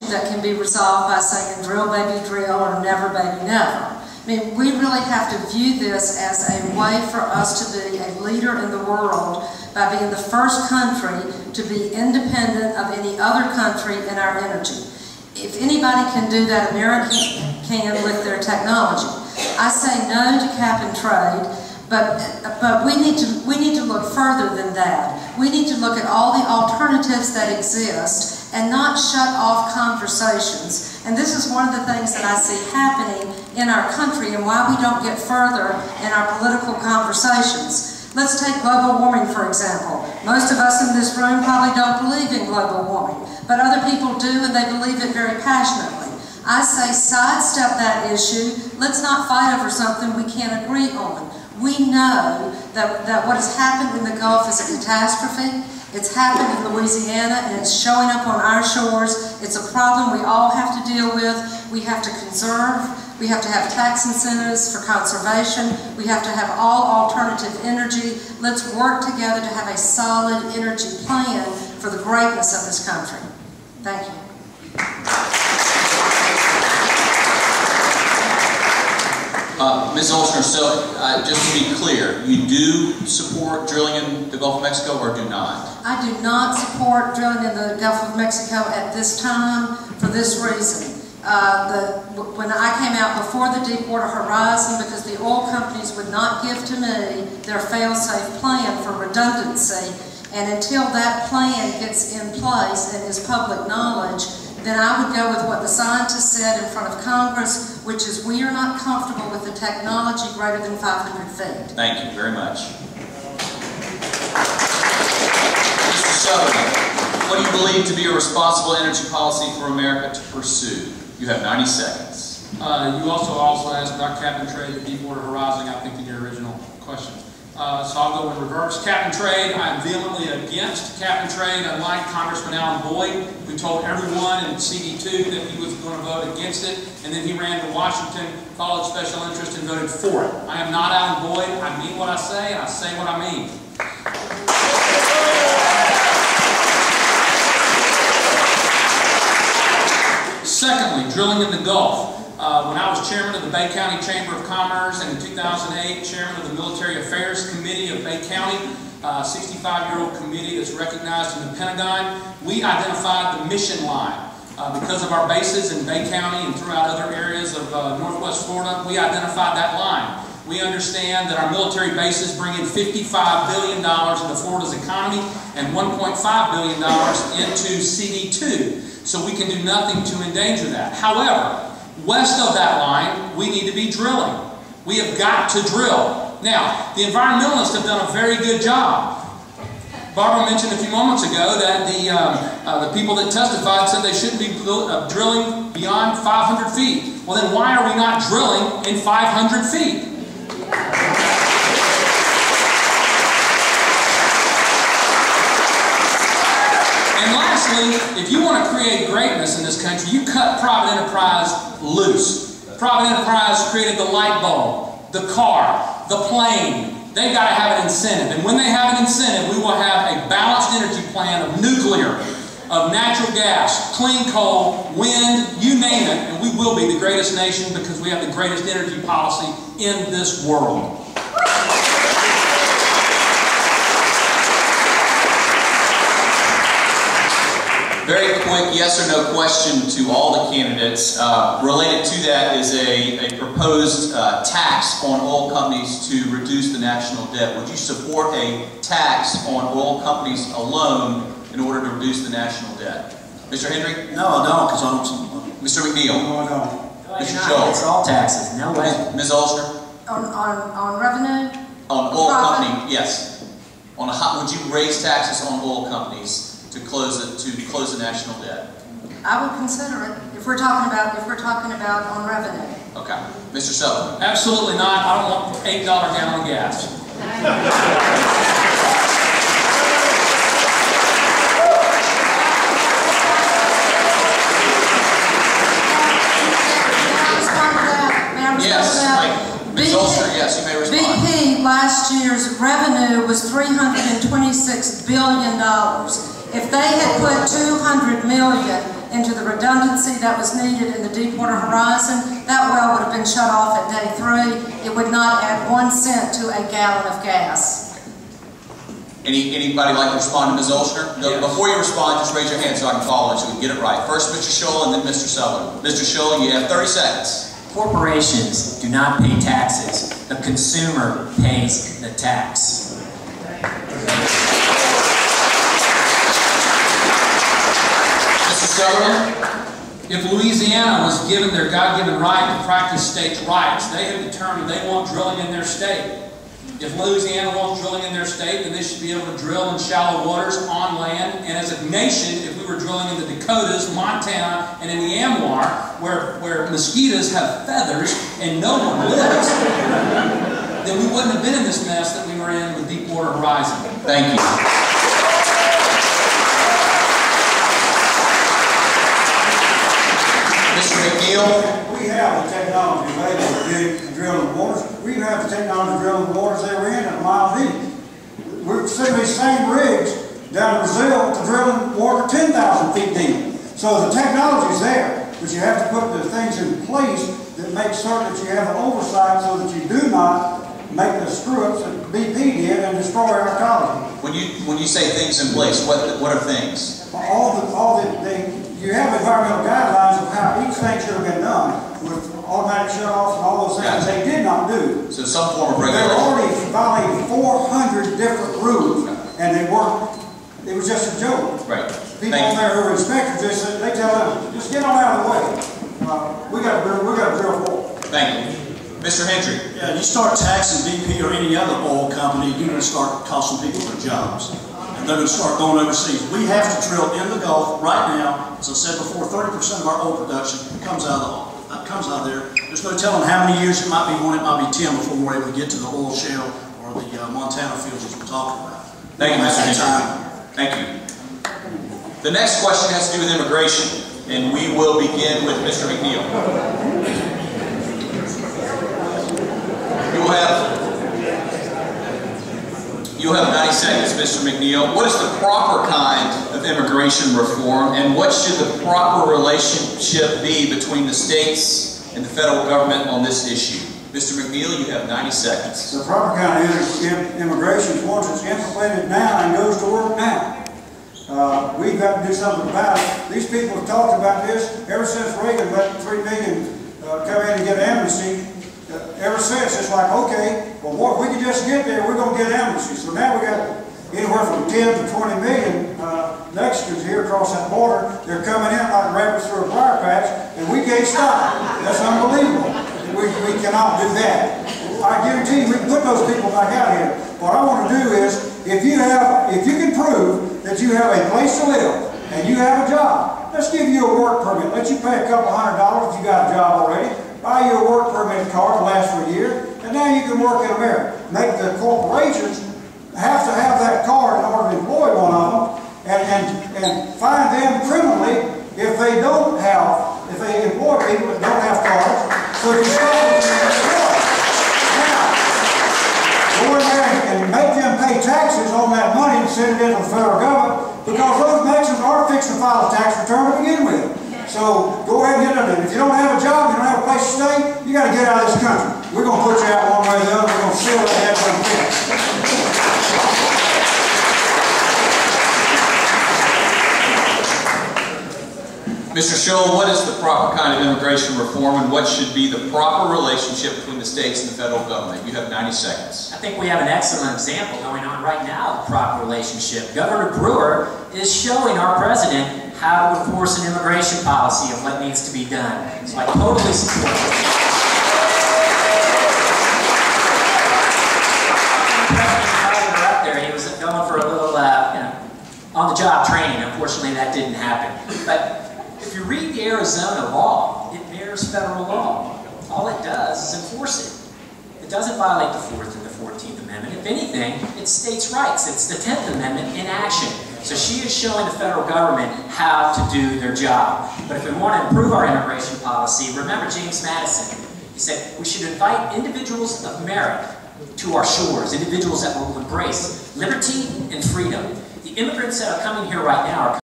that can be resolved by saying drill baby drill or never baby never. I mean, we really have to view this as a way for us to be a leader in the world by being the first country to be independent of any other country in our energy. If anybody can do that, America can with their technology. I say no to cap and trade, but we need to look further than that. We need to look at all the alternatives that exist and not shut off conversations. And this is one of the things that I see happening in our country and why we don't get further in our political conversations. Let's take global warming, for example. Most of us in this room probably don't believe in global warming, but other people do, and they believe it very passionately. I say sidestep that issue. Let's not fight over something we can't agree on. We know that what has happened in the Gulf is a catastrophe. It's happened in Louisiana, and it's showing up on our shores. It's a problem we all have to deal with. We have to conserve. We have to have tax incentives for conservation. We have to have all alternative energy. Let's work together to have a solid energy plan for the greatness of this country. Thank you. Ms. Olshner, so just to be clear, you do support drilling in the Gulf of Mexico or do not? I do not support drilling in the Gulf of Mexico at this time for this reason. When I came out before the Deepwater Horizon, because the oil companies would not give to me their fail-safe plan for redundancy, and until that plan gets in place and is public knowledge, then I would go with what the scientists said in front of Congress, which is we are not comfortable with the technology greater than 500 feet. Thank you very much. Mr. Sutherland, what do you believe to be a responsible energy policy for America to pursue? You have 90 seconds. You also asked about cap and trade, the Deepwater Horizon, I think, in your original question. So I'll go in reverse. Cap and trade, I'm vehemently against cap and trade, unlike Congressman Alan Boyd, who told everyone in CD2 that he was going to vote against it, and then he ran to Washington, followed special interest, and voted for it. I am not Alan Boyd. I mean what I say, and I say what I mean. Secondly, drilling in the Gulf. When I was chairman of the Bay County Chamber of Commerce, and in 2008, chairman of the Military Affairs Committee of Bay County, a 65-year-old committee that's recognized in the Pentagon, we identified the mission line. Because of our bases in Bay County and throughout other areas of Northwest Florida, we identified that line. We understand that our military bases bring in $55 billion into Florida's economy and $1.5 billion into CD2. So we can do nothing to endanger that. However, west of that line, we need to be drilling. We have got to drill. Now, the environmentalists have done a very good job. Barbara mentioned a few moments ago that the people that testified said they shouldn't be drilling beyond 500 feet. Well, then why are we not drilling in 500 feet? And lastly, if you want to create greatness in this country, you cut private enterprise loose. Private enterprise created the light bulb, the car, the plane. They've got to have an incentive. And when they have an incentive, we will have a balanced energy plan of nuclear, of natural gas, clean coal, wind, you name it, and we will be the greatest nation because we have the greatest energy policy in this world. Very quick yes or no question to all the candidates. Related to that is a proposed tax on oil companies to reduce the national debt. Would you support a tax on oil companies alone in order to reduce the national debt? Mr. Henry? No, I don't, because I don't. Mr. McNeil? No, I don't. Mr. Joel? It's all taxes. No way. Ms. Olshner? On revenue? On oil company, yes. Would you raise taxes on oil companies to close the national debt? I would consider it if we're talking about on revenue. Okay, Mr. Sutherland. Absolutely not. I don't want $8 gallon gas. Ms. Olshner, yes, you may respond. BP last year's revenue was $326 billion. If they had put $200 million into the redundancy that was needed in the Deepwater Horizon, that well would have been shut off at day 3. It would not add 1 cent to a gallon of gas. Anybody like to respond to Ms. Olshner? Yes. Before you respond, just raise your hand so I can follow it so we can get it right. First Mr. Scholl and then Mr. Sutherland. Mr. Scholl, you have 30 seconds. Corporations do not pay taxes. The consumer pays the tax. Mr. Sutherland? If Louisiana was given their God-given right to practice states' rights, they have determined they want drilling in their state. If Louisiana wants drilling in their state, then they should be able to drill in shallow waters on land. And as a nation, if we were drilling in the Dakotas, Montana, and in the AMWAR, where mosquitoes have feathers and no one lives, then we wouldn't have been in this mess that we were in with Deepwater Horizon. Thank you. Mr. McNeil? We have the technology available to drill in the waters. We even have the technology to drill in the waters they were in at miles deep. We're seeing these same rigs down in Brazil to drill in water 10,000 feet deep. So the technology is there, but you have to put the things in place that make certain that you have the oversight so that you do not make the screw-ups that BP did and destroy our ecology. When you say things in place, what are things? You have environmental guidelines of how each thing should have been done with automatic shutoffs and all those things they did not do. So some form of regulation. They already violated 400 different rules and they weren't, it was just a joke. Right. People on there who are inspectors, they tell them, just get on out of the way. We got to drill for. Thank you. Mr. Hendry. Yeah, you start taxing BP or any other oil company, you're going to start costing people their jobs. And they're going to start going overseas. We have to drill in the Gulf right now. As I said before, 30% of our oil production comes out of there. There's no telling how many years it might be 1, it might be 10 before we're able to get to the oil shale or the Montana fields as we're talking about. Thank you, Mr. Hendry. Thank you. The next question has to do with immigration, and we will begin with Mr. McNeil. You'll have 90 seconds, Mr. McNeil. What is the proper kind of immigration reform, and what should the proper relationship be between the states and the federal government on this issue? Mr. McNeil, you have 90 seconds. The proper kind of immigration is one that's implemented now and goes to work now. We've got to do something about it. These people have talked about this ever since Reagan let 3 million come in and get amnesty. Ever since, it's like, okay, well, if we can just get there, we're going to get amnesty. So now we got anywhere from 10 to 20 million Mexicans here across that border. They're coming in like rabbits through a briar patch, and we can't stop it. That's unbelievable. We cannot do that. I guarantee you, we can put those people back out here. What I want to do is, if you can prove that you have a place to live and you have a job, let's give you a work permit. Let you pay a couple $100 if you got a job already. Buy you a work permit card to last for a year, and now you can work in America. Make the corporations have to have that card in order to employ one of them, and fine them criminally if they employ people that don't have cards. So you stop them from employing. Now, go in there and make them pay taxes on that money and send it into the federal government, because those Mexicans are fixing to file a tax return to begin with. So go ahead and get it. If you don't have a job, you don't have a place to stay, you got to get out of this country. We're going to put you out one way or the other. We're going to seal that from Mr. Scholl, what is the proper kind of immigration reform, and what should be the proper relationship between the states and the federal government? You have 90 seconds. I think we have an excellent example going on right now of the proper relationship. Governor Brewer is showing our president how to enforce an immigration policy of what needs to be done. So I totally support it. The president up there, he was going for a little on-the-job training. Unfortunately, that didn't happen. But if you read the Arizona law, it mirrors federal law. All it does is enforce it. It doesn't violate the 4th and the 14th Amendment. If anything, it's states' rights. It's the 10th Amendment in action. So she is showing the federal government how to do their job. But if we want to improve our immigration policy, remember James Madison. He said we should invite individuals of merit to our shores, individuals that will embrace liberty and freedom. The immigrants that are coming here right now are